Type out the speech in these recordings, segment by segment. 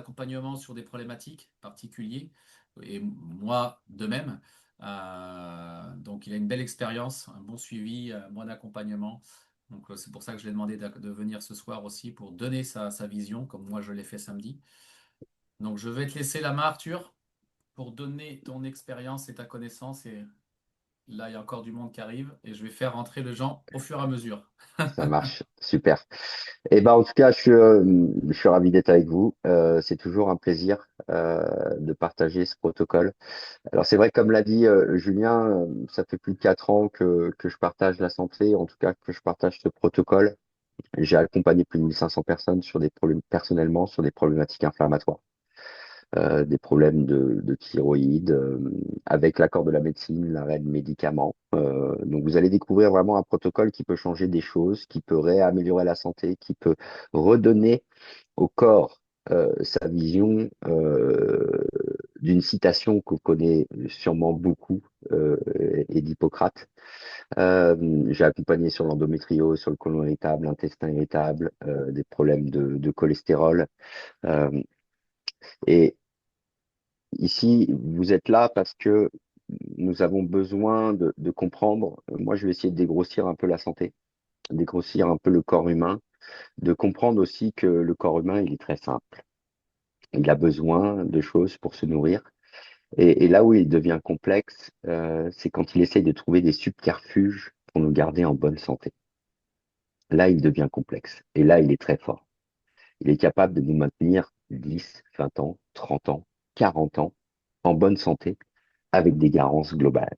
accompagnement sur des problématiques particulières, et moi de même. Donc il a une belle expérience, un bon suivi, un bon accompagnement. Donc c'est pour ça que je l'ai demandé de venir ce soir aussi pour donner sa vision, comme moi je l'ai fait samedi. Donc je vais te laisser la main, Arthur, pour donner ton expérience et ta connaissance. Et là, il y a encore du monde qui arrive et je vais faire rentrer les gens au fur et à mesure. Ça marche, super. Et ben, en tout cas, je suis ravi d'être avec vous. C'est toujours un plaisir de partager ce protocole. Alors, c'est vrai, comme l'a dit Julien, ça fait plus de 4 ans que je partage la santé, en tout cas que je partage ce protocole. J'ai accompagné plus de 1500 personnes sur des problèmes, personnellement, sur des problématiques inflammatoires. Des problèmes de thyroïde, avec l'accord de la médecine, l'arrêt de médicaments. Donc vous allez découvrir vraiment un protocole qui peut changer des choses, qui peut réaméliorer la santé, qui peut redonner au corps sa vision d'une citation qu'on connaît sûrement beaucoup et d'Hippocrate. J'ai accompagné sur l'endométriose, sur le côlon irritable, l'intestin irritable, des problèmes de cholestérol. Euh, et Ici, vous êtes là parce que nous avons besoin de comprendre. Moi, je vais essayer de dégrossir un peu la santé, dégrossir un peu le corps humain, de comprendre aussi que le corps humain, il est très simple. Il a besoin de choses pour se nourrir. Et là où il devient complexe, c'est quand il essaye de trouver des subterfuges pour nous garder en bonne santé. Là, il devient complexe. Et là, il est très fort. Il est capable de nous maintenir 10, 20 ans, 30 ans, 40 ans en bonne santé avec des carences globales.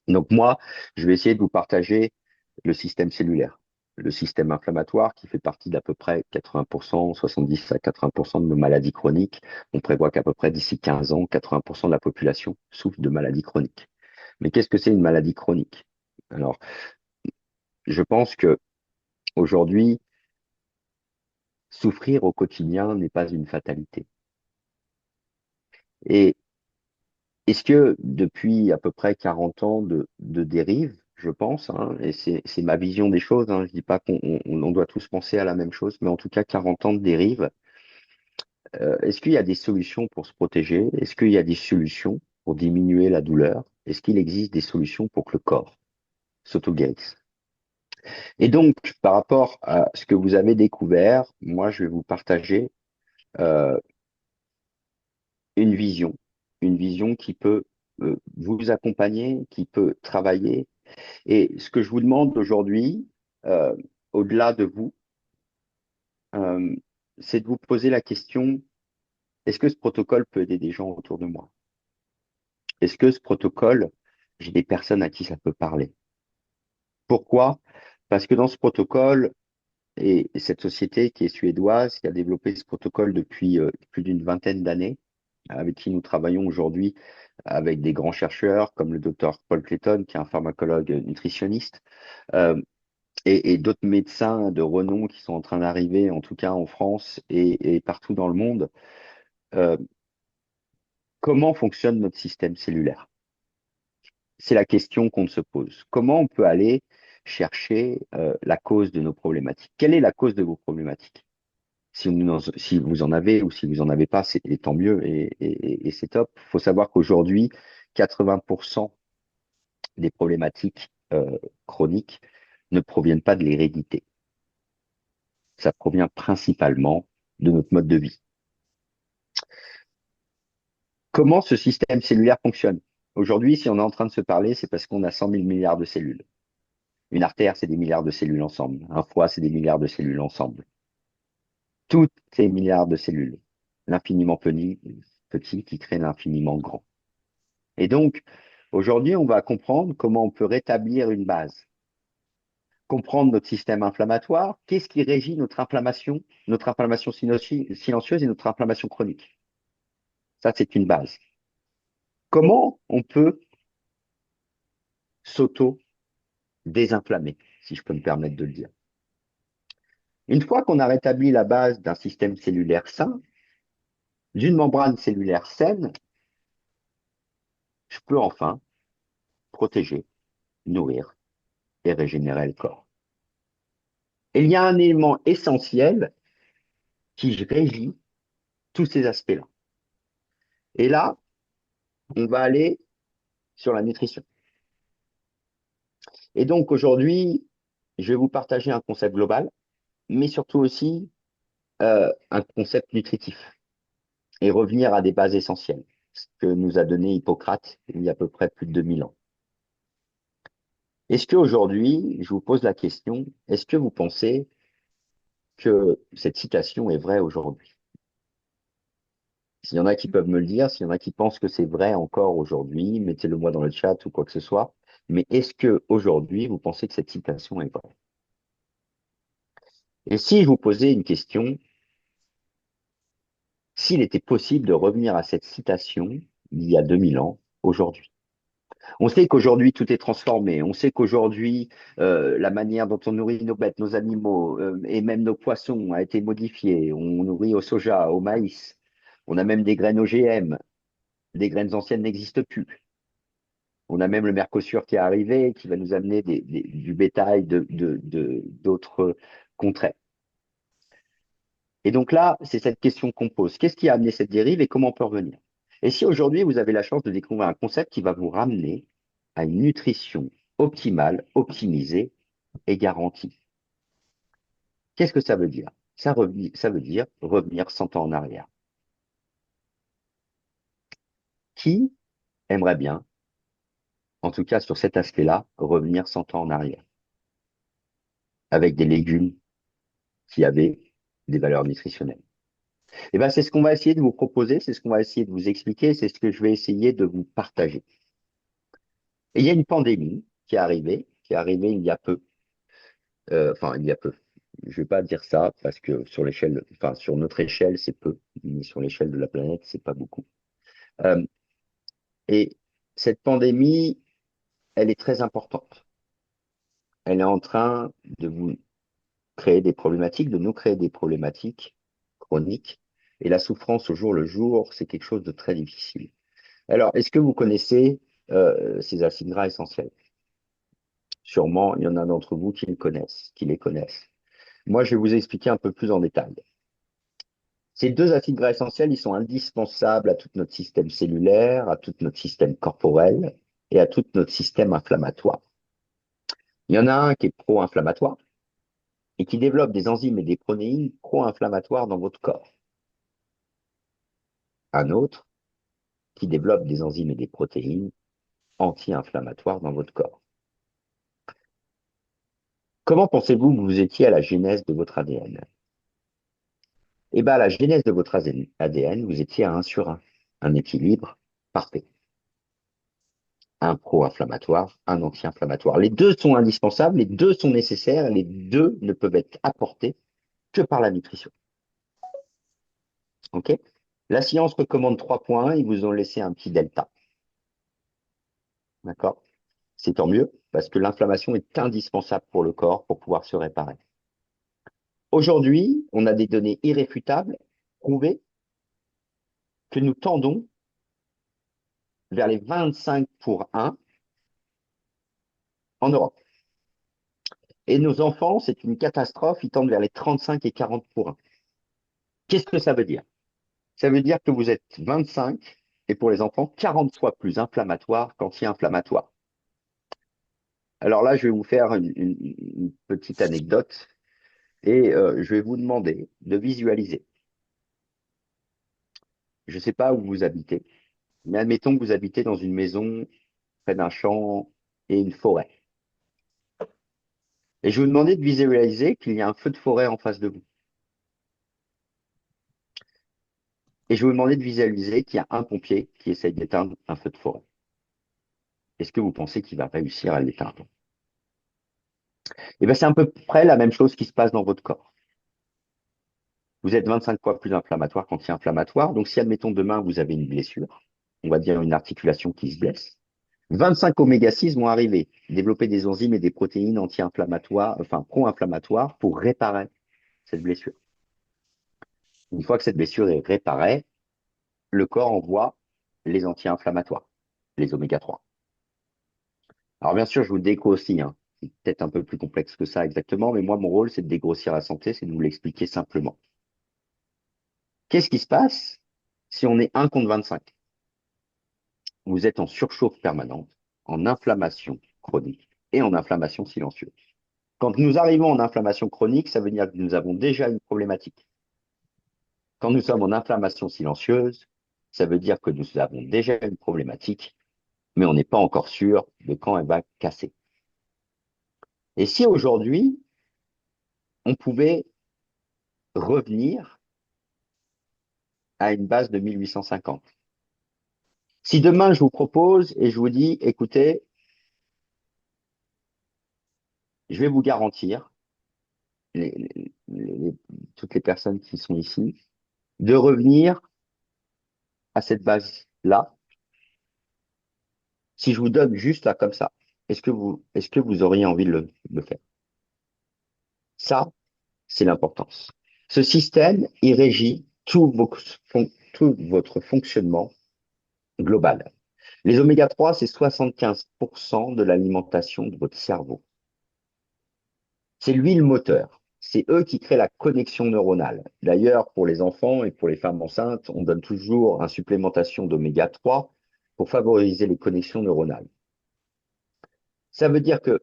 Donc moi, je vais essayer de vous partager le système cellulaire, le système inflammatoire qui fait partie d'à peu près 80%, 70 à 80% de nos maladies chroniques. On prévoit qu'à peu près d'ici 15 ans, 80% de la population souffre de maladies chroniques. Mais qu'est-ce que c'est une maladie chronique? Alors, je pense que aujourd'hui, souffrir au quotidien n'est pas une fatalité. Et est-ce que depuis à peu près 40 ans de dérive, je pense, hein, et c'est ma vision des choses, hein, je dis pas qu'on doit tous penser à la même chose, mais en tout cas 40 ans de dérive, est-ce qu'il y a des solutions pour se protéger? Est-ce qu'il y a des solutions pour diminuer la douleur? Est-ce qu'il existe des solutions pour que le corps s'auto-guérisse? Et donc, par rapport à ce que vous avez découvert, moi, je vais vous partager euh, une vision, une vision qui peut vous accompagner, qui peut travailler. Et ce que je vous demande aujourd'hui, euh, au-delà de vous, euh, c'est de vous poser la question, est-ce que ce protocole peut aider des gens autour de moi? Est-ce que ce protocole, j'ai des personnes à qui ça peut parler? Pourquoi? Parce que dans ce protocole, et cette société qui est suédoise, qui a développé ce protocole depuis plus d'une vingtaine d'années, avec qui nous travaillons aujourd'hui, avec des grands chercheurs comme le docteur Paul Clayton, qui est un pharmacologue nutritionniste, euh, et d'autres médecins de renom qui sont en train d'arriver, en tout cas en France et partout dans le monde. Euh, comment fonctionne notre système cellulaire? C'est la question qu'on se pose. Comment on peut aller chercher la cause de nos problématiques? Quelle est la cause de vos problématiques? Si vous en avez ou si vous en avez pas, c'est et tant mieux et c'est top. Il faut savoir qu'aujourd'hui, 80% des problématiques chroniques ne proviennent pas de l'hérédité. Ça provient principalement de notre mode de vie. Comment ce système cellulaire fonctionne? Aujourd'hui, si on est en train de se parler, c'est parce qu'on a 100 000 milliards de cellules. Une artère, c'est des milliards de cellules ensemble. Un foie, c'est des milliards de cellules ensemble. Toutes ces milliards de cellules, l'infiniment petit qui crée l'infiniment grand. Et donc, aujourd'hui, on va comprendre comment on peut rétablir une base, comprendre notre système inflammatoire, qu'est-ce qui régit notre inflammation silencieuse et notre inflammation chronique. Ça, c'est une base. Comment on peut s'auto-désinflammer, si je peux me permettre de le dire. Une fois qu'on a rétabli la base d'un système cellulaire sain, d'une membrane cellulaire saine, je peux enfin protéger, nourrir et régénérer le corps. Et il y a un élément essentiel qui régit tous ces aspects-là. Et là, on va aller sur la nutrition. Et donc aujourd'hui, je vais vous partager un concept global, mais surtout aussi un concept nutritif et revenir à des bases essentielles, ce que nous a donné Hippocrate il y a à peu près plus de 2000 ans. Est-ce qu'aujourd'hui, je vous pose la question, est-ce que vous pensez que cette citation est vraie aujourd'hui? S'il y en a qui peuvent me le dire, s'il y en a qui pensent que c'est vrai encore aujourd'hui, mettez-le moi dans le chat ou quoi que ce soit. Mais est-ce que aujourd'hui, vous pensez que cette citation est vraie? Et si je vous posais une question, s'il était possible de revenir à cette citation il y a 2000 ans, aujourd'hui? On sait qu'aujourd'hui, tout est transformé. On sait qu'aujourd'hui, la manière dont on nourrit nos bêtes, nos animaux et même nos poissons a été modifiée. On nourrit au soja, au maïs. On a même des graines OGM. Des graines anciennes n'existent plus. On a même le Mercosur qui est arrivé, qui va nous amener du bétail d'autres contrées. Et donc là, c'est cette question qu'on pose. Qu'est-ce qui a amené cette dérive et comment on peut revenir? Et si aujourd'hui, vous avez la chance de découvrir un concept qui va vous ramener à une nutrition optimale, optimisée et garantie. Qu'est-ce que ça veut dire? Ça veut dire revenir 100 ans en arrière. Qui aimerait bien, en tout cas sur cet aspect-là, revenir 100 ans en arrière, avec des légumes qui avaient des valeurs nutritionnelles? Eh bien, c'est ce qu'on va essayer de vous proposer, c'est ce qu'on va essayer de vous expliquer, c'est ce que je vais essayer de vous partager. Et il y a une pandémie qui est arrivée il y a peu, enfin il y a peu. Je ne vais pas dire ça parce que sur l'échelle, enfin sur notre échelle, c'est peu, mais sur l'échelle de la planète, c'est pas beaucoup. Euh, et cette pandémie, elle est très importante. Elle est en train de vous créer des problématiques, de nous créer des problématiques chroniques. Et la souffrance au jour le jour, c'est quelque chose de très difficile. Alors, est-ce que vous connaissez ces acides gras essentiels? Sûrement, il y en a d'entre vous qui les connaissent, qui les connaissent. Moi, je vais vous expliquer un peu plus en détail. Ces deux acides gras essentiels, ils sont indispensables à tout notre système cellulaire, à tout notre système corporel et à tout notre système inflammatoire. Il y en a un qui est pro-inflammatoire et qui développe des enzymes et des protéines pro-inflammatoires dans votre corps. Un autre qui développe des enzymes et des protéines anti-inflammatoires dans votre corps. Comment pensez-vous que vous étiez à la genèse de votre ADN? Eh bien, à la genèse de votre ADN, vous étiez à 1 sur 1, un équilibre parfait. Un pro-inflammatoire, un anti-inflammatoire. Les deux sont indispensables, les deux sont nécessaires, les deux ne peuvent être apportés que par la nutrition. OK? La science recommande 3 points, ils vous ont laissé un petit delta. D'accord? C'est tant mieux, parce que l'inflammation est indispensable pour le corps pour pouvoir se réparer. Aujourd'hui, on a des données irréfutables, prouvées, que nous tendons vers les 25 pour 1 en Europe. Et nos enfants, c'est une catastrophe, ils tendent vers les 35 et 40 pour 1. Qu'est-ce que ça veut dire? Ça veut dire que vous êtes 25 et pour les enfants, 40 fois plus inflammatoire qu'anti-inflammatoire. Alors là, je vais vous faire une petite anecdote et je vais vous demander de visualiser. Je ne sais pas où vous habitez, mais admettons que vous habitez dans une maison près d'un champ et une forêt. Et je vais vous demander de visualiser qu'il y a un feu de forêt en face de vous. Et je vais vous demander de visualiser qu'il y a un pompier qui essaye d'éteindre un feu de forêt. Est-ce que vous pensez qu'il va réussir à l'éteindre? Eh bien, c'est à peu près la même chose qui se passe dans votre corps. Vous êtes 25 fois plus inflammatoire qu'anti-inflammatoire. Donc, si, admettons, demain, vous avez une blessure, on va dire une articulation qui se blesse, 25 oméga-6 vont arriver, développer des enzymes et des protéines anti-inflammatoires, enfin pro-inflammatoires pour réparer cette blessure. Une fois que cette blessure est réparée, le corps envoie les anti-inflammatoires, les oméga-3. Alors, bien sûr, je vous le dégrossis, hein. C'est peut-être un peu plus complexe que ça exactement, mais moi, mon rôle, c'est de dégrossir la santé, c'est de vous l'expliquer simplement. Qu'est-ce qui se passe si on est 1 contre 25? Vous êtes en surchauffe permanente, en inflammation chronique et en inflammation silencieuse. Quand nous arrivons en inflammation chronique, ça veut dire que nous avons déjà une problématique. Quand nous sommes en inflammation silencieuse, ça veut dire que nous avons déjà une problématique, mais on n'est pas encore sûr de quand elle va casser. Et si aujourd'hui, on pouvait revenir à une base de 1850? Si demain, je vous propose et je vous dis, écoutez, je vais vous garantir, toutes les personnes qui sont ici, de revenir à cette base-là, si je vous donne juste là comme ça, est-ce que vous auriez envie de le faire? Ça, c'est l'importance. Ce système, il régit tout votre fonctionnement global. Les oméga 3, c'est 75% de l'alimentation de votre cerveau. C'est l'huile moteur. C'est eux qui créent la connexion neuronale. D'ailleurs, pour les enfants et pour les femmes enceintes, on donne toujours une supplémentation d'oméga 3 pour favoriser les connexions neuronales. Ça veut dire que,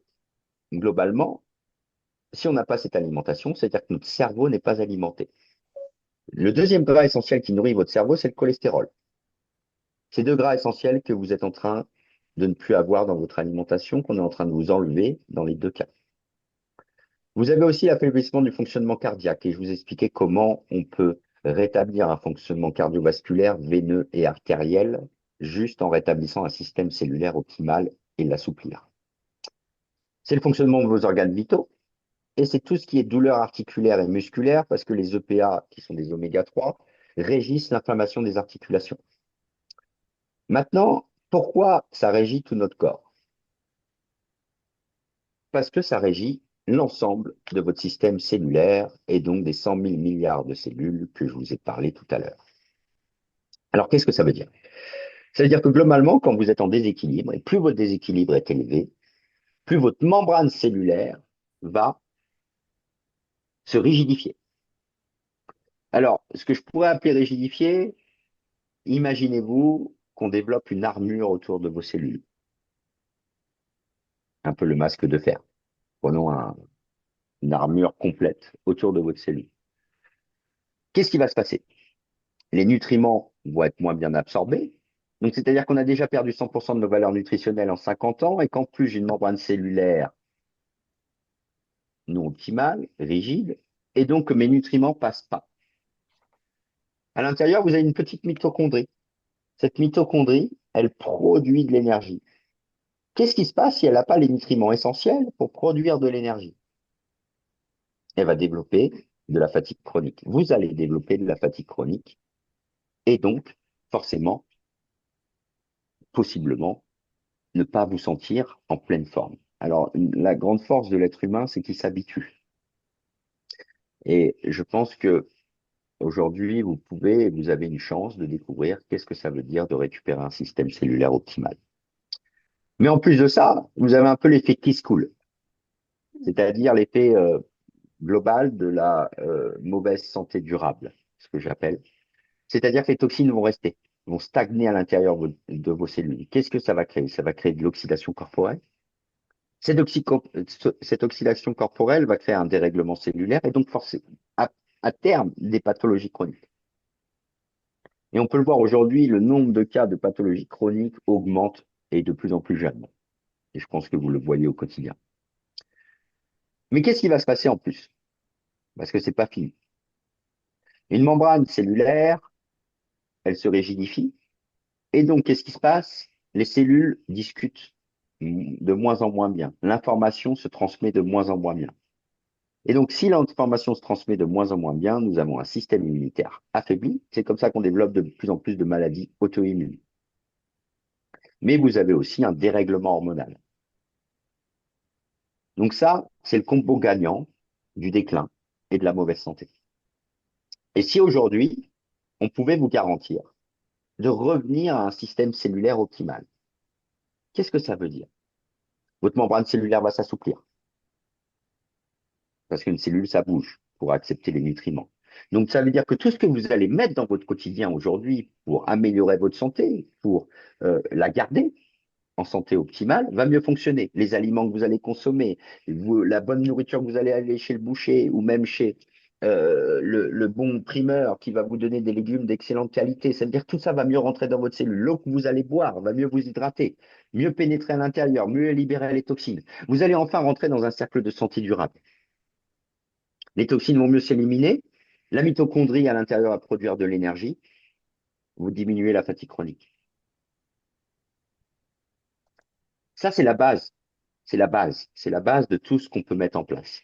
globalement, si on n'a pas cette alimentation, c'est-à-dire que notre cerveau n'est pas alimenté. Le deuxième gras essentiel qui nourrit votre cerveau, c'est le cholestérol. Ces deux gras essentiels que vous êtes en train de ne plus avoir dans votre alimentation, qu'on est en train de vous enlever dans les deux cas. Vous avez aussi l'affaiblissement du fonctionnement cardiaque et je vous expliquais comment on peut rétablir un fonctionnement cardiovasculaire, veineux et artériel juste en rétablissant un système cellulaire optimal et l'assouplir. C'est le fonctionnement de vos organes vitaux et c'est tout ce qui est douleur articulaire et musculaire parce que les EPA, qui sont des oméga 3, régissent l'inflammation des articulations. Maintenant, pourquoi ça régit tout notre corps? Parce que ça régit l'ensemble de votre système cellulaire et donc des 100 000 milliards de cellules que je vous ai parlé tout à l'heure. Alors, qu'est-ce que ça veut dire? Ça veut dire que globalement, quand vous êtes en déséquilibre, et plus votre déséquilibre est élevé, plus votre membrane cellulaire va se rigidifier. Alors, ce que je pourrais appeler rigidifier, imaginez-vous qu'on développe une armure autour de vos cellules, un peu le masque de fer. Prenons une armure complète autour de votre cellule. Qu'est-ce qui va se passer? Les nutriments vont être moins bien absorbés. Donc, c'est-à-dire qu'on a déjà perdu 100% de nos valeurs nutritionnelles en 50 ans et qu'en plus, j'ai une membrane cellulaire non optimale, rigide, et donc mes nutriments passent pas. À l'intérieur, vous avez une petite mitochondrie. Cette mitochondrie, elle produit de l'énergie. Qu'est-ce qui se passe si elle n'a pas les nutriments essentiels pour produire de l'énergie? Elle va développer de la fatigue chronique. Vous allez développer de la fatigue chronique et donc, forcément, possiblement, ne pas vous sentir en pleine forme. Alors, la grande force de l'être humain, c'est qu'il s'habitue. Et je pense que aujourd'hui, vous avez une chance de découvrir qu'est-ce que ça veut dire de récupérer un système cellulaire optimal. Mais en plus de ça, vous avez un peu l'effet Kiss Cool, c'est-à-dire l'effet global de la mauvaise santé durable, ce que j'appelle. C'est-à-dire que les toxines vont rester, vont stagner à l'intérieur de vos cellules. Qu'est-ce que ça va créer? Ça va créer de l'oxydation corporelle. Cette oxydation corporelle va créer un dérèglement cellulaire et donc forcer à terme des pathologies chroniques. Et on peut le voir aujourd'hui, le nombre de cas de pathologies chroniques augmente et est de plus en plus jeune. Et je pense que vous le voyez au quotidien. Mais qu'est-ce qui va se passer en plus? Parce que c'est pas fini. Une membrane cellulaire, elle se rigidifie. Et donc, qu'est-ce qui se passe? Les cellules discutent de moins en moins bien. L'information se transmet de moins en moins bien. Et donc, si l'information se transmet de moins en moins bien, nous avons un système immunitaire affaibli. C'est comme ça qu'on développe de plus en plus de maladies auto-immunes. Mais vous avez aussi un dérèglement hormonal. Donc ça, c'est le combo gagnant du déclin et de la mauvaise santé. Et si aujourd'hui, on pouvait vous garantir de revenir à un système cellulaire optimal, qu'est-ce que ça veut dire? Votre membrane cellulaire va s'assouplir, parce qu'une cellule, ça bouge pour accepter les nutriments. Donc, ça veut dire que tout ce que vous allez mettre dans votre quotidien aujourd'hui pour améliorer votre santé, pour la garder en santé optimale, va mieux fonctionner. Les aliments que vous allez consommer, la bonne nourriture que vous allez aller chez le boucher ou même chez le bon primeur qui va vous donner des légumes d'excellente qualité, ça veut dire que tout ça va mieux rentrer dans votre cellule. L'eau que vous allez boire va mieux vous hydrater, mieux pénétrer à l'intérieur, mieux libérer les toxines. Vous allez enfin rentrer dans un cercle de santé durable. Les toxines vont mieux s'éliminer, la mitochondrie à l'intérieur va produire de l'énergie, vous diminuez la fatigue chronique. Ça, c'est la base. C'est la base. C'est la base de tout ce qu'on peut mettre en place.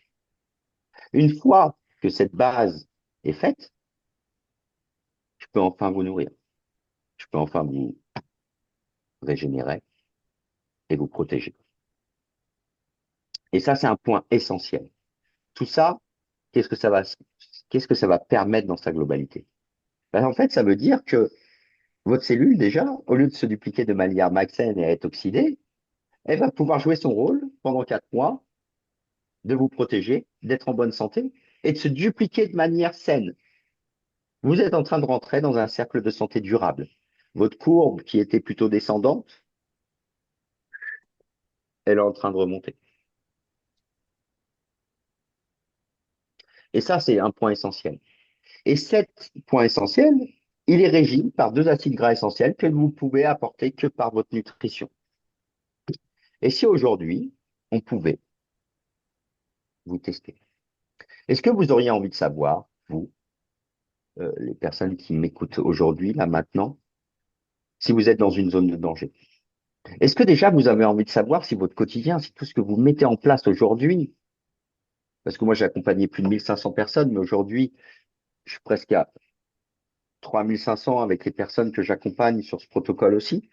Une fois que cette base est faite, je peux enfin vous nourrir. Je peux enfin vous régénérer et vous protéger. Et ça, c'est un point essentiel. Tout ça, qu'est-ce que ça va permettre dans sa globalité? Ben, en fait, ça veut dire que votre cellule, déjà, au lieu de se dupliquer de manière malsaine et être oxydée, elle va pouvoir jouer son rôle pendant 4 mois, de vous protéger, d'être en bonne santé et de se dupliquer de manière saine. Vous êtes en train de rentrer dans un cercle de santé durable. Votre courbe, qui était plutôt descendante, elle est en train de remonter. Et ça, c'est un point essentiel. Et cet point essentiel, il est régi par 2 acides gras essentiels que vous pouvez apporter que par votre nutrition. Et si aujourd'hui, on pouvait vous tester, est-ce que vous auriez envie de savoir, vous, les personnes qui m'écoutent aujourd'hui, là maintenant, si vous êtes dans une zone de danger? Est-ce que déjà vous avez envie de savoir si votre quotidien, si tout ce que vous mettez en place aujourd'hui, parce que moi j'ai accompagné plus de 1500 personnes, mais aujourd'hui je suis presque à 3500 avec les personnes que j'accompagne sur ce protocole aussi.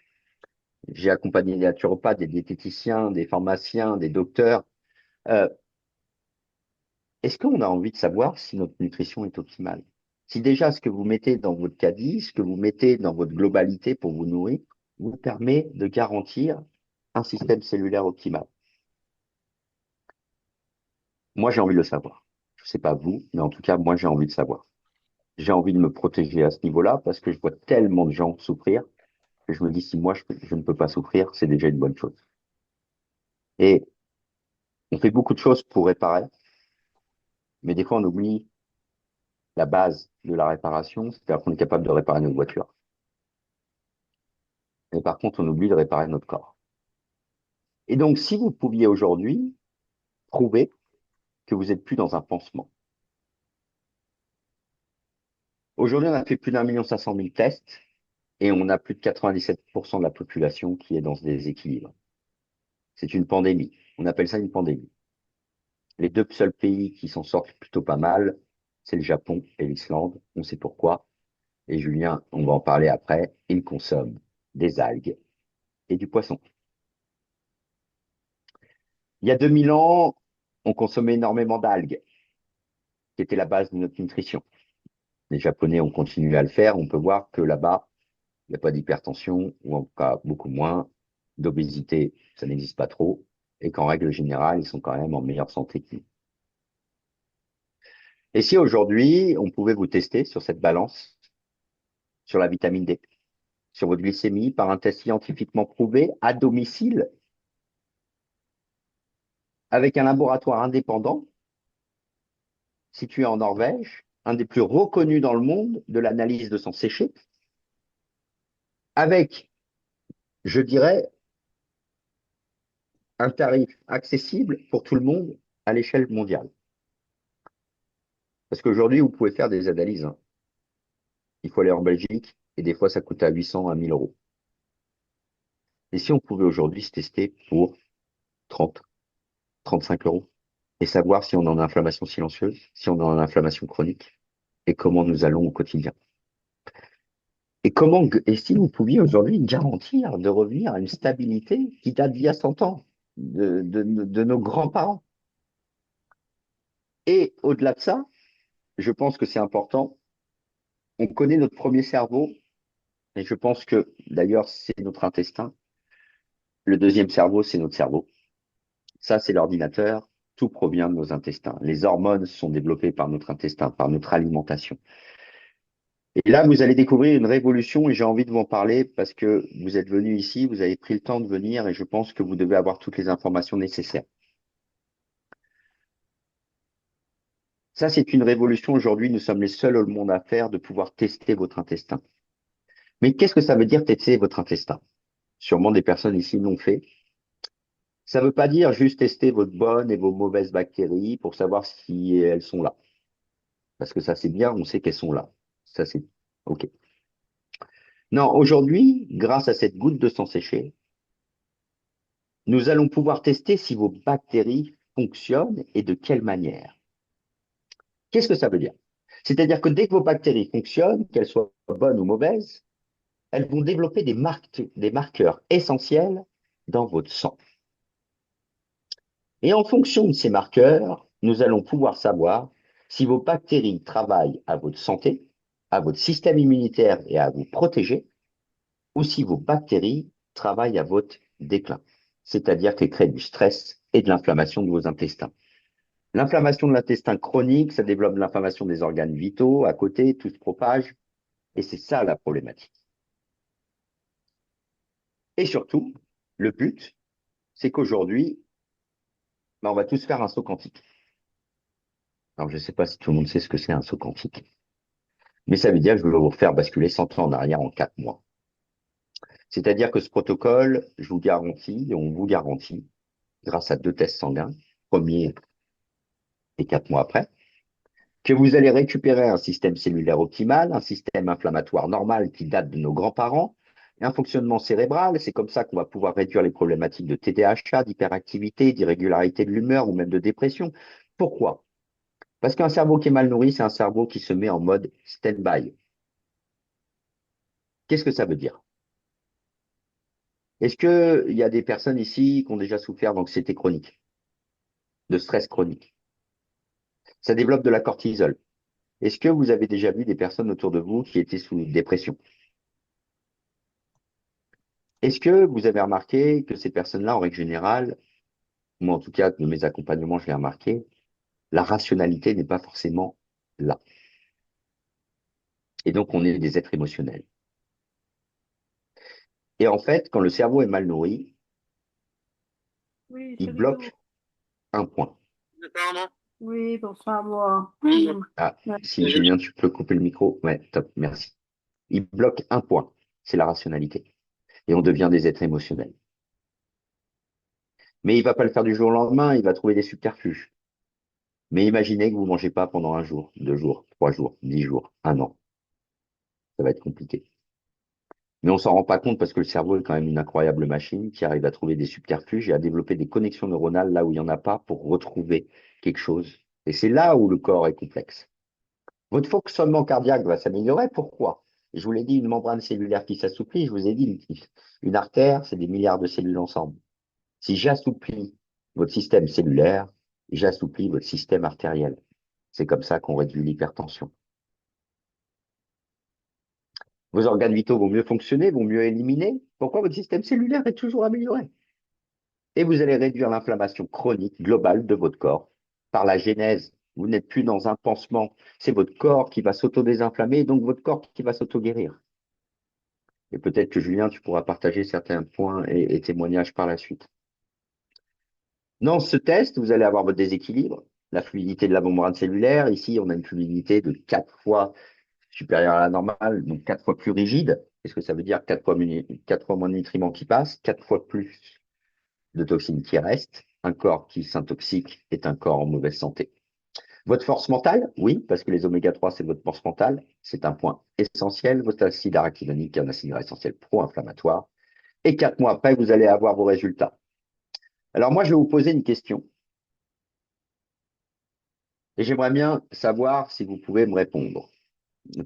J'ai accompagné des naturopathes, des diététiciens, des pharmaciens, des docteurs. Euh, Est-ce qu'on a envie de savoir si notre nutrition est optimale? Si déjà ce que vous mettez dans votre caddie, ce que vous mettez dans votre globalité pour vous nourrir, vous permet de garantir un système cellulaire optimal. Moi, j'ai envie de le savoir. Je ne sais pas vous, mais en tout cas, moi, j'ai envie de savoir. J'ai envie de me protéger à ce niveau-là parce que je vois tellement de gens souffrir que je me dis, si moi, je ne peux pas souffrir, c'est déjà une bonne chose. Et on fait beaucoup de choses pour réparer, mais des fois, on oublie la base de la réparation, c'est-à-dire qu'on est capable de réparer notre voiture. Mais par contre, on oublie de réparer notre corps. Et donc, si vous pouviez aujourd'hui prouver que vous n'êtes plus dans un pansement. Aujourd'hui, on a fait plus d'1,5 million de tests et on a plus de 97% de la population qui est dans ce déséquilibre. C'est une pandémie. On appelle ça une pandémie. Les 2 seuls pays qui s'en sortent plutôt pas mal, c'est le Japon et l'Islande. On sait pourquoi. Et Julien, on va en parler après. Ils consomment des algues et du poisson. Il y a 2000 ans, on consommait énormément d'algues, qui était la base de notre nutrition. Les Japonais ont continué à le faire. On peut voir que là-bas, il n'y a pas d'hypertension, ou en tout cas beaucoup moins, d'obésité, ça n'existe pas trop, et qu'en règle générale, ils sont quand même en meilleure santé que nous. Et si aujourd'hui, on pouvait vous tester sur cette balance, sur la vitamine D, sur votre glycémie, par un test scientifiquement prouvé, à domicile, avec un laboratoire indépendant, situé en Norvège, un des plus reconnus dans le monde de l'analyse de sang séché, avec, je dirais, un tarif accessible pour tout le monde à l'échelle mondiale. Parce qu'aujourd'hui, vous pouvez faire des analyses, hein. Il faut aller en Belgique et des fois, ça coûte à 800 à 1000 euros. Et si on pouvait aujourd'hui se tester pour 30, 35 euros et savoir si on est en inflammation silencieuse, si on est en inflammation chronique et comment nous allons au quotidien. Et si vous pouviez aujourd'hui garantir de revenir à une stabilité qui date d'il y a 100 ans, de nos grands-parents. Et au-delà de ça, je pense que c'est important. On connaît notre premier cerveau, et je pense que d'ailleurs, c'est notre intestin. Le deuxième cerveau, c'est notre cerveau. Ça, c'est l'ordinateur. tout provient de nos intestins. Les hormones sont développées par notre intestin, par notre alimentation. Et là, vous allez découvrir une révolution et j'ai envie de vous en parler parce que vous êtes venu ici, vous avez pris le temps de venir et je pense que vous devez avoir toutes les informations nécessaires. Ça, c'est une révolution. Aujourd'hui, nous sommes les seuls au monde à faire de pouvoir tester votre intestin. Mais qu'est-ce que ça veut dire tester votre intestin? Sûrement des personnes ici l'ont fait. Ça ne veut pas dire juste tester votre bonne et vos mauvaises bactéries pour savoir si elles sont là. Parce que ça, c'est bien, on sait qu'elles sont là. Ça, c'est OK. Non, aujourd'hui, grâce à cette goutte de sang séché, nous allons pouvoir tester si vos bactéries fonctionnent et de quelle manière. Qu'est-ce que ça veut dire? C'est-à-dire que dès que vos bactéries fonctionnent, qu'elles soient bonnes ou mauvaises, elles vont développer des marqueurs essentiels dans votre sang. Et en fonction de ces marqueurs, nous allons pouvoir savoir si vos bactéries travaillent à votre santé, à votre système immunitaire et à vous protéger, ou si vos bactéries travaillent à votre déclin, c'est-à-dire qu'elles créent du stress et de l'inflammation de vos intestins. L'inflammation de l'intestin chronique, ça développe l'inflammation des organes vitaux à côté, tout se propage, et c'est ça la problématique. Et surtout, le but, c'est qu'aujourd'hui, on va tous faire un saut quantique. Alors, je ne sais pas si tout le monde sait ce que c'est un saut quantique, mais ça veut dire que je vais vous faire basculer 100 ans en arrière en 4 mois. C'est-à-dire que ce protocole, je vous garantis, et on vous garantit, grâce à 2 tests sanguins, premier et 4 mois après, que vous allez récupérer un système cellulaire optimal, un système inflammatoire normal qui date de nos grands-parents, et un fonctionnement cérébral. C'est comme ça qu'on va pouvoir réduire les problématiques de TDAH, d'hyperactivité, d'irrégularité de l'humeur ou même de dépression. Pourquoi? Parce qu'un cerveau qui est mal nourri, c'est un cerveau qui se met en mode stand-by. Qu'est-ce que ça veut dire? Est-ce qu'il y a des personnes ici qui ont déjà souffert d'anxiété chronique, de stress chronique? Ça développe de la cortisol. Est-ce que vous avez déjà vu des personnes autour de vous qui étaient sous dépression? Est-ce que vous avez remarqué que ces personnes-là, en règle générale, moi en tout cas de mes accompagnements, je l'ai remarqué, la rationalité n'est pas forcément là. Et donc on est des êtres émotionnels. Et en fait, quand le cerveau est mal nourri, Oui, il salut Lou. bloque un point. Oui, bonsoir moi. Ah, Ouais. si Julien, tu peux couper le micro. Ouais, top, merci. Il bloque un point, c'est la rationalité. Et on devient des êtres émotionnels. Mais il ne va pas le faire du jour au lendemain, il va trouver des subterfuges. Mais imaginez que vous ne mangez pas pendant 1 jour, 2 jours, 3 jours, 10 jours, 1 an. Ça va être compliqué. Mais on s'en rend pas compte parce que le cerveau est quand même une incroyable machine qui arrive à trouver des subterfuges et à développer des connexions neuronales là où il n'y en a pas pour retrouver quelque chose. Et c'est là où le corps est complexe. Votre fonctionnement cardiaque va s'améliorer. Pourquoi? Je vous l'ai dit, une membrane cellulaire qui s'assouplit. Je vous ai dit, une artère, c'est des milliards de cellules ensemble. Si j'assouplis votre système cellulaire, j'assouplis votre système artériel. C'est comme ça qu'on réduit l'hypertension. Vos organes vitaux vont mieux fonctionner, vont mieux éliminer. Pourquoi votre système cellulaire est toujours amélioré? Et vous allez réduire l'inflammation chronique globale de votre corps par la genèse. Vous n'êtes plus dans un pansement. C'est votre corps qui va s'auto-désinflammer et donc votre corps qui va s'auto-guérir. Et peut-être que Julien, tu pourras partager certains points et témoignages par la suite. Dans ce test, vous allez avoir votre déséquilibre, la fluidité de la membrane cellulaire. Ici, on a une fluidité de 4 fois supérieure à la normale, donc 4 fois plus rigide. Qu'est-ce que ça veut dire? 4 fois moins de nutriments qui passent, 4 fois plus de toxines qui restent. Un corps qui s'intoxique est un corps en mauvaise santé. Votre force mentale, oui, parce que les oméga 3, c'est votre force mentale. C'est un point essentiel. Votre acide arachidonique est un acide gras essentiel pro-inflammatoire. Et 4 mois après, vous allez avoir vos résultats. Alors moi, je vais vous poser une question. Et j'aimerais bien savoir si vous pouvez me répondre.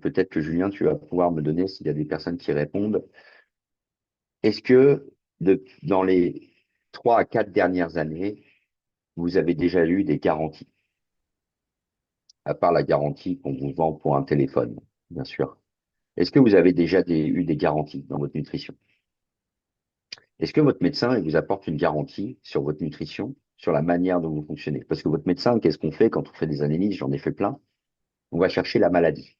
Peut-être que Julien, tu vas pouvoir me donner s'il y a des personnes qui répondent. Est-ce que dans les 3 à 4 dernières années, vous avez déjà eu des garanties? À part la garantie qu'on vous vend pour un téléphone, bien sûr. Est-ce que vous avez déjà eu des garanties dans votre nutrition? Est-ce que votre médecin il vous apporte une garantie sur votre nutrition sur la manière dont vous fonctionnez. Parce que votre médecin, qu'est-ce qu'on fait quand on fait des analyses? J'en ai fait plein. On va chercher la maladie.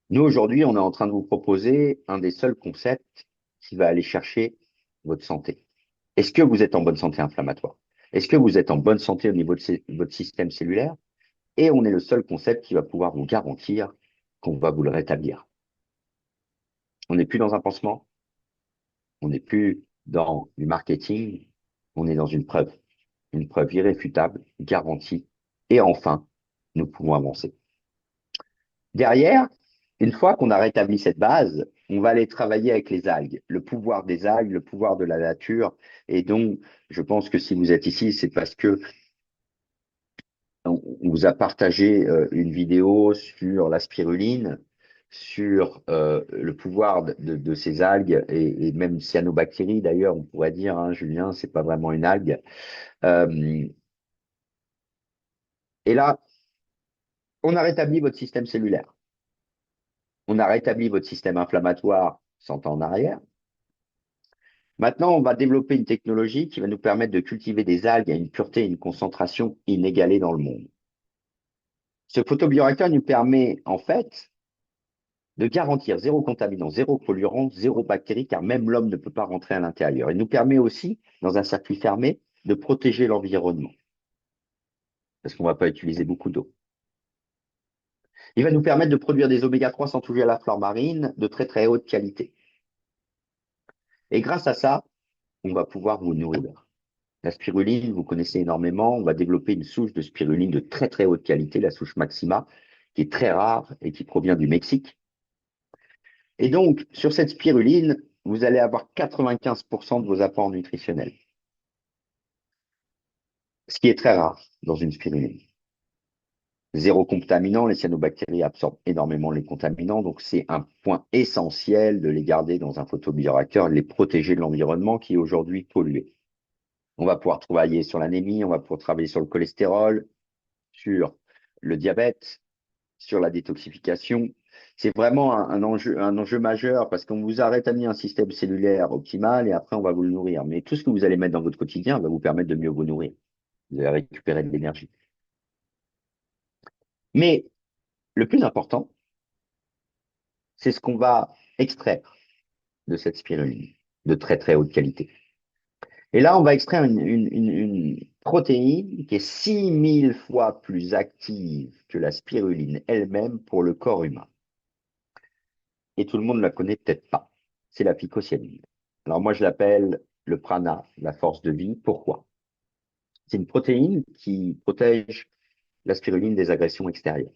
Nous, aujourd'hui, on est en train de vous proposer un des seuls concepts qui va aller chercher votre santé. Est-ce que vous êtes en bonne santé inflammatoire? Est-ce que vous êtes en bonne santé au niveau de votre système cellulaire? Et on est le seul concept qui va pouvoir vous garantir qu'on va vous le rétablir. On n'est plus dans un pansement, on n'est plus dans du marketing, on est dans une preuve irréfutable, garantie, et enfin, nous pouvons avancer. Derrière, une fois qu'on a rétabli cette base, on va aller travailler avec les algues, le pouvoir des algues, le pouvoir de la nature, et donc, je pense que si vous êtes ici, c'est parce que on vous a partagé une vidéo sur la spiruline, sur le pouvoir de ces algues et même cyanobactéries d'ailleurs, on pourrait dire, hein, Julien, c'est pas vraiment une algue. Euh, et là, on a rétabli votre système cellulaire, on a rétabli votre système inflammatoire 100 ans en arrière. Maintenant, on va développer une technologie qui va nous permettre de cultiver des algues à une pureté et une concentration inégalées dans le monde. Ce photobioréacteur nous permet en fait de garantir zéro contaminant, zéro polluant, zéro bactérie, car même l'homme ne peut pas rentrer à l'intérieur. Il nous permet aussi, dans un circuit fermé, de protéger l'environnement, parce qu'on ne va pas utiliser beaucoup d'eau. Il va nous permettre de produire des oméga-3 sans toucher à la flore marine de très très haute qualité. Et grâce à ça, on va pouvoir vous nourrir. La spiruline, vous connaissez énormément, on va développer une souche de spiruline de très très haute qualité, la souche Maxima, qui est très rare et qui provient du Mexique. Et donc, sur cette spiruline, vous allez avoir 95% de vos apports nutritionnels, ce qui est très rare dans une spiruline. Zéro contaminant, les cyanobactéries absorbent énormément les contaminants, donc c'est un point essentiel de les garder dans un photobioréacteur, de les protéger de l'environnement qui est aujourd'hui pollué. On va pouvoir travailler sur l'anémie, on va pouvoir travailler sur le cholestérol, sur le diabète, sur la détoxification. C'est vraiment un enjeu majeur parce qu'on vous a rétabli un système cellulaire optimal et après on va vous le nourrir. Mais tout ce que vous allez mettre dans votre quotidien va vous permettre de mieux vous nourrir. Vous allez récupérer de l'énergie. Mais le plus important, c'est ce qu'on va extraire de cette spiruline de très très haute qualité. Et là, on va extraire une protéine qui est 6000 fois plus active que la spiruline elle-même pour le corps humain. Et tout le monde ne la connaît peut-être pas. C'est la phycocyanine. Alors moi, je l'appelle le prana, la force de vie. Pourquoi? C'est une protéine qui protège la spiruline des agressions extérieures.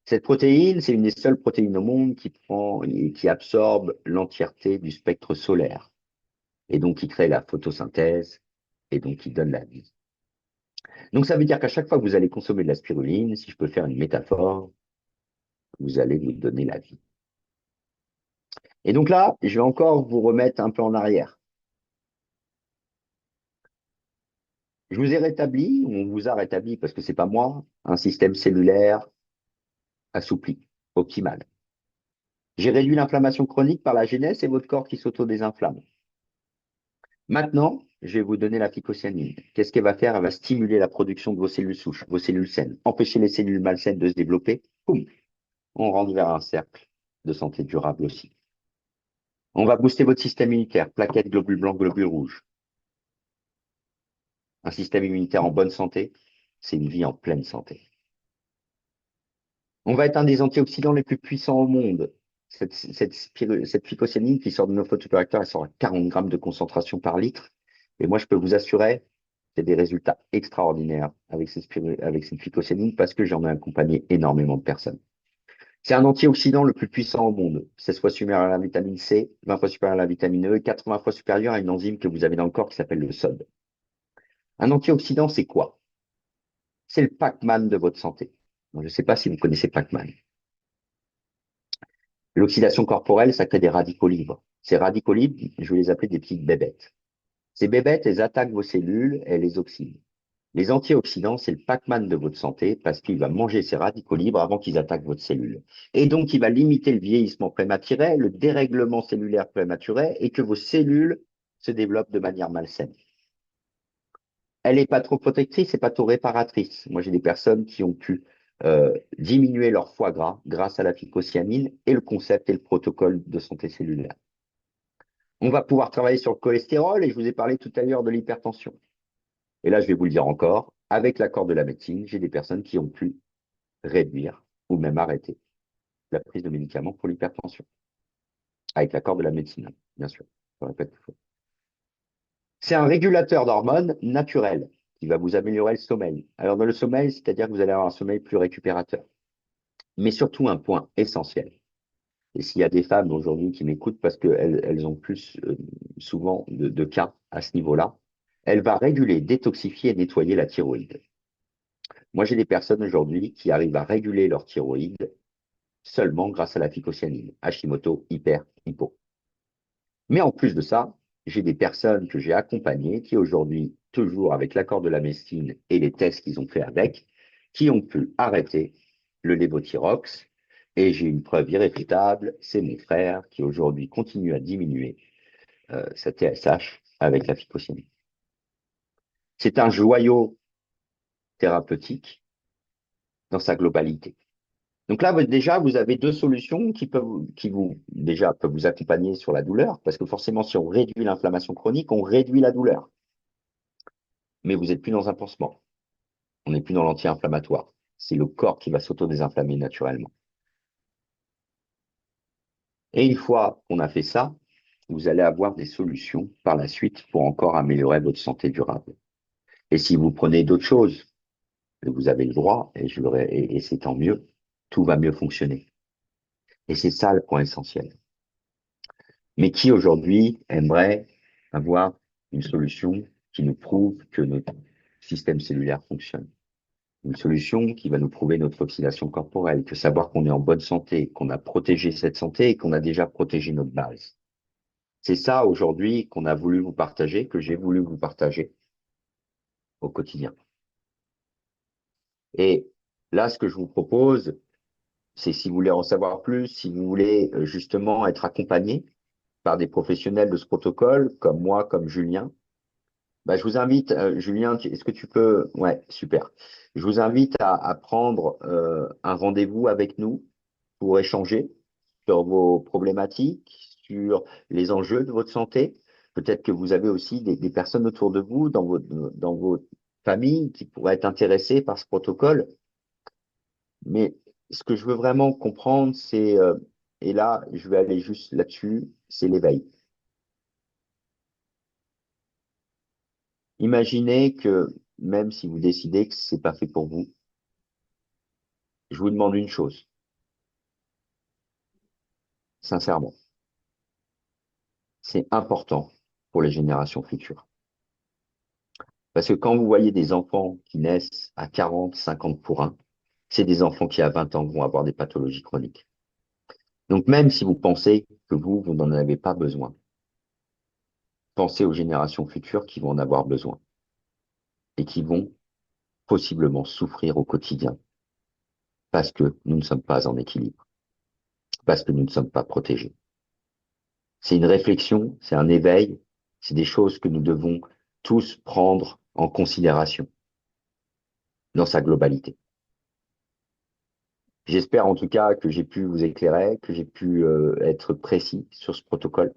Cette protéine, c'est une des seules protéines au monde qui prend et qui absorbe l'entièreté du spectre solaire, et donc qui crée la photosynthèse, et donc qui donne la vie. Donc ça veut dire qu'à chaque fois que vous allez consommer de la spiruline, si je peux faire une métaphore, vous allez vous donner la vie. Et donc là, je vais encore vous remettre un peu en arrière. Je vous ai rétabli, on vous a rétabli, parce que c'est pas moi, un système cellulaire assoupli, optimal. J'ai réduit l'inflammation chronique par la genèse et votre corps qui s'auto-désinflamme. Maintenant, je vais vous donner la phycocyanine. Qu'est-ce qu'elle va faire? Elle va stimuler la production de vos cellules souches, vos cellules saines, empêcher les cellules malsaines de se développer. Boum, on rentre vers un cercle de santé durable aussi. On va booster votre système immunitaire, plaquettes, globules blancs, globules rouges. Un système immunitaire en bonne santé, c'est une vie en pleine santé. On va être un des antioxydants les plus puissants au monde. Cette phycocyanine qui sort de nos photobioréacteurs, elle sort à 40 grammes de concentration par litre. Et moi, je peux vous assurer, c'est des résultats extraordinaires avec cette phycocyanine parce que j'en ai accompagné énormément de personnes. C'est un antioxydant le plus puissant au monde. 16 fois supérieur à la vitamine C, 20 fois supérieur à la vitamine E et 80 fois supérieur à une enzyme que vous avez dans le corps qui s'appelle le SOD. Un antioxydant, c'est quoi? C'est le Pac-Man de votre santé. Donc, je ne sais pas si vous connaissez Pac-Man. L'oxydation corporelle, ça crée des radicaux libres. Ces radicaux libres, je vais les appeler des petites bébêtes. Ces bébêtes, elles attaquent vos cellules, elles les oxydent. Les antioxydants, c'est le Pac-Man de votre santé parce qu'il va manger ces radicaux libres avant qu'ils attaquent votre cellule. Et donc, il va limiter le vieillissement prématuré, le dérèglement cellulaire prématuré et que vos cellules se développent de manière malsaine. elle n'est pas trop protectrice et pas trop réparatrice. Moi, j'ai des personnes qui ont pu diminuer leur foie gras grâce à la phycocyanine et le concept et le protocole de santé cellulaire. On va pouvoir travailler sur le cholestérol et je vous ai parlé tout à l'heure de l'hypertension. Et là, je vais vous le dire encore, avec l'accord de la médecine, j'ai des personnes qui ont pu réduire ou même arrêter la prise de médicaments pour l'hypertension. Avec l'accord de la médecine, bien sûr. Je répète toujours. C'est un régulateur d'hormones naturel qui va vous améliorer le sommeil. Alors, dans le sommeil, c'est-à-dire que vous allez avoir un sommeil plus récupérateur. Mais surtout, un point essentiel. Et s'il y a des femmes aujourd'hui qui m'écoutent parce qu'elles ont plus souvent de cas à ce niveau-là, elle va réguler, détoxifier et nettoyer la thyroïde. Moi, j'ai des personnes aujourd'hui qui arrivent à réguler leur thyroïde seulement grâce à la phycocyanine, Hashimoto, hyper, hypo. Mais en plus de ça, j'ai des personnes que j'ai accompagnées qui aujourd'hui, toujours avec l'accord de la médecine et les tests qu'ils ont fait avec, qui ont pu arrêter le lévothyrox. Et j'ai une preuve irréfutable, c'est mon frère qui aujourd'hui continue à diminuer sa TSH avec la phycocyanine. C'est un joyau thérapeutique dans sa globalité. Donc là, déjà, vous avez deux solutions déjà, peuvent vous accompagner sur la douleur, parce que forcément, si on réduit l'inflammation chronique, on réduit la douleur. Mais vous n'êtes plus dans un pansement. On n'est plus dans l'anti-inflammatoire. C'est le corps qui va s'auto-désinflammer naturellement. Et une fois qu'on a fait ça, vous allez avoir des solutions par la suite pour encore améliorer votre santé durable. Et si vous prenez d'autres choses, vous avez le droit, et c'est tant mieux, tout va mieux fonctionner. Et c'est ça le point essentiel. Mais qui aujourd'hui aimerait avoir une solution qui nous prouve que notre système cellulaire fonctionne? Une solution qui va nous prouver notre oxydation corporelle, que savoir qu'on est en bonne santé, qu'on a protégé cette santé et qu'on a déjà protégé notre base. C'est ça aujourd'hui qu'on a voulu vous partager, que j'ai voulu vous partager au quotidien. Et là, ce que je vous propose, c'est si vous voulez en savoir plus, si vous voulez justement être accompagné par des professionnels de ce protocole, comme moi, comme Julien, bah, je vous invite, Julien, est-ce que tu peux... Ouais, super. Je vous invite à prendre un rendez-vous avec nous pour échanger sur vos problématiques, sur les enjeux de votre santé. Peut-être que vous avez aussi des personnes autour de vous, dans vos familles, qui pourraient être intéressées par ce protocole. Mais ce que je veux vraiment comprendre, et là, je vais aller juste là-dessus, c'est l'éveil. Imaginez que même si vous décidez que c'est pas fait pour vous, je vous demande une chose, sincèrement, c'est important pour les générations futures. Parce que quand vous voyez des enfants qui naissent à 40, 50 pour 1, c'est des enfants qui à 20 ans vont avoir des pathologies chroniques. Donc même si vous pensez que vous n'en avez pas besoin, pensez aux générations futures qui vont en avoir besoin et qui vont possiblement souffrir au quotidien parce que nous ne sommes pas en équilibre, parce que nous ne sommes pas protégés. C'est une réflexion, c'est un éveil, c'est des choses que nous devons tous prendre en considération dans sa globalité. J'espère en tout cas que j'ai pu vous éclairer, que j'ai pu être précis sur ce protocole.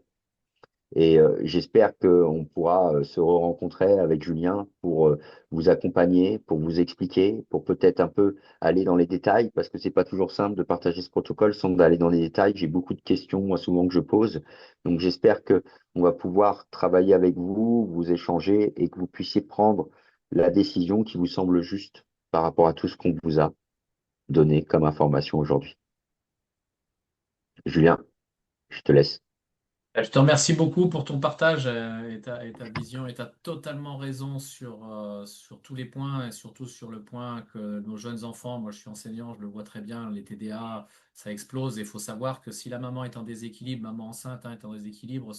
Et j'espère qu'on pourra se rencontrer avec Julien pour vous accompagner, pour vous expliquer, pour peut-être un peu aller dans les détails, parce que c'est pas toujours simple de partager ce protocole sans aller dans les détails. J'ai beaucoup de questions, moi, souvent que je pose. Donc j'espère que on va pouvoir travailler avec vous, vous échanger et que vous puissiez prendre la décision qui vous semble juste par rapport à tout ce qu'on vous a donné comme information aujourd'hui. Julien, je te laisse. Je te remercie beaucoup pour ton partage et ta vision. Et tu as totalement raison sur tous les points et surtout sur le point que nos jeunes enfants, moi je suis enseignant, je le vois très bien, les TDA, ça explose. Et il faut savoir que si la maman est en déséquilibre, maman enceinte est en déséquilibre,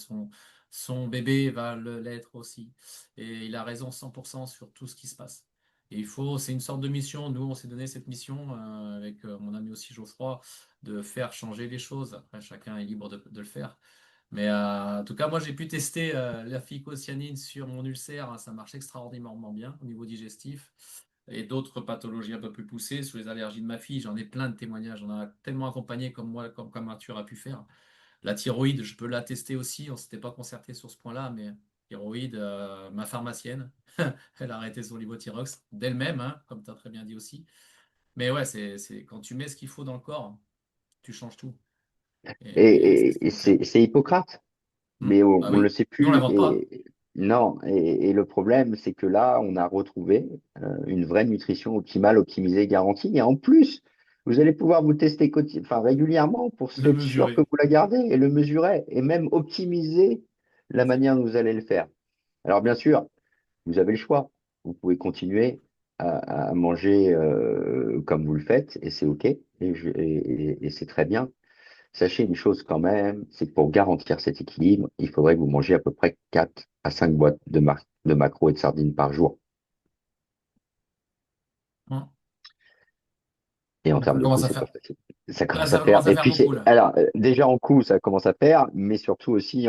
son bébé va l'être aussi. Et il a raison 100% sur tout ce qui se passe. Et c'est une sorte de mission. Nous, on s'est donné cette mission avec mon ami aussi Geoffroy, de faire changer les choses. Après, chacun est libre de le faire. Mais en tout cas, moi, j'ai pu tester la phycocyanine sur mon ulcère, hein. Ça marche extraordinairement bien au niveau digestif. Et d'autres pathologies un peu plus poussées, sur les allergies de ma fille, j'en ai plein de témoignages. On a tellement accompagné comme moi, comme Arthur a pu faire. La thyroïde, je peux la tester aussi. On ne s'était pas concerté sur ce point-là, mais thyroïde, ma pharmacienne, elle a arrêté son levothyrox d'elle-même, hein, comme tu as très bien dit aussi. Mais ouais, quand tu mets ce qu'il faut dans le corps, tu changes tout. Et c'est ce Et qu'il faut faire. c'est Hippocrate, Hmm. mais Bah on ne le oui. sait Nous, on plus. l'invente pas. Et non, et le problème, c'est que là, on a retrouvé une vraie nutrition optimale, optimisée, garantie. Et en plus, vous allez pouvoir vous tester enfin, régulièrement pour Le être sûr que mesurer. vous la gardez et le mesurer et même optimiser la manière dont vous allez le faire. Alors, bien sûr, vous avez le choix. Vous pouvez continuer à manger comme vous le faites et c'est OK et c'est très bien. Sachez une chose quand même, c'est que pour garantir cet équilibre, il faudrait que vous mangiez à peu près 4 à 5 boîtes de maquereaux et de sardines par jour. Hmm. Et en Ça termes de coût, commence à c'est pas faire. facile. Ça Là, commence à ça faire. commence à Et faire puis, beaucoup, là. alors, déjà en coût, ça commence à faire, mais surtout aussi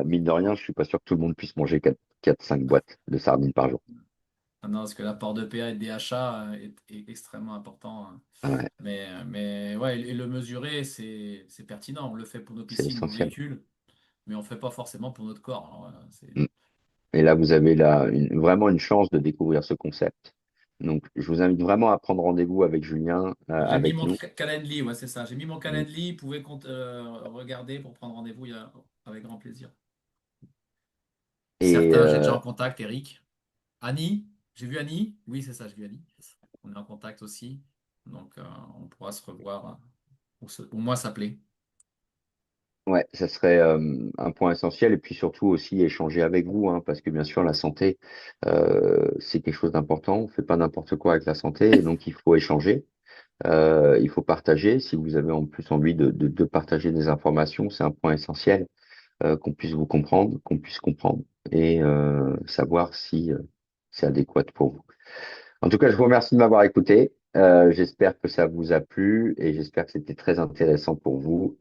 mine de rien, je suis pas sûr que tout le monde puisse manger 4-5 boîtes de sardines par jour. Ah non, parce que l'apport de PA et de DHA est extrêmement important, hein. Ouais, Mais ouais, et le mesurer, c'est pertinent. On le fait pour nos c'est piscines, nos essentiel. véhicules, mais on ne le fait pas forcément pour notre corps. Alors, voilà, Mm. Et là, vous avez là vraiment une chance de découvrir ce concept. Donc, je vous invite vraiment à prendre rendez-vous avec Julien, J'ai mis avec mon nous. Calendly, ouais, c'est ça. J'ai mis mon Mm. Calendly. Vous pouvez regarder pour prendre rendez-vous avec grand plaisir. Et Certains, j'ai déjà en contact, Eric. Annie, j'ai vu Annie. Oui, c'est ça, j'ai vu Annie. On est en contact aussi. Donc, on pourra se revoir, au moins s'appeler. ouais, ça serait un point essentiel et puis surtout aussi échanger avec vous, hein, parce que bien sûr la santé, c'est quelque chose d'important. On fait pas n'importe quoi avec la santé et donc il faut échanger, il faut partager. Si vous avez en plus envie de partager des informations, c'est un point essentiel, qu'on puisse vous comprendre, qu'on puisse comprendre et savoir si c'est adéquat pour vous. En tout cas, je vous remercie de m'avoir écouté. J'espère que ça vous a plu et j'espère que c'était très intéressant pour vous.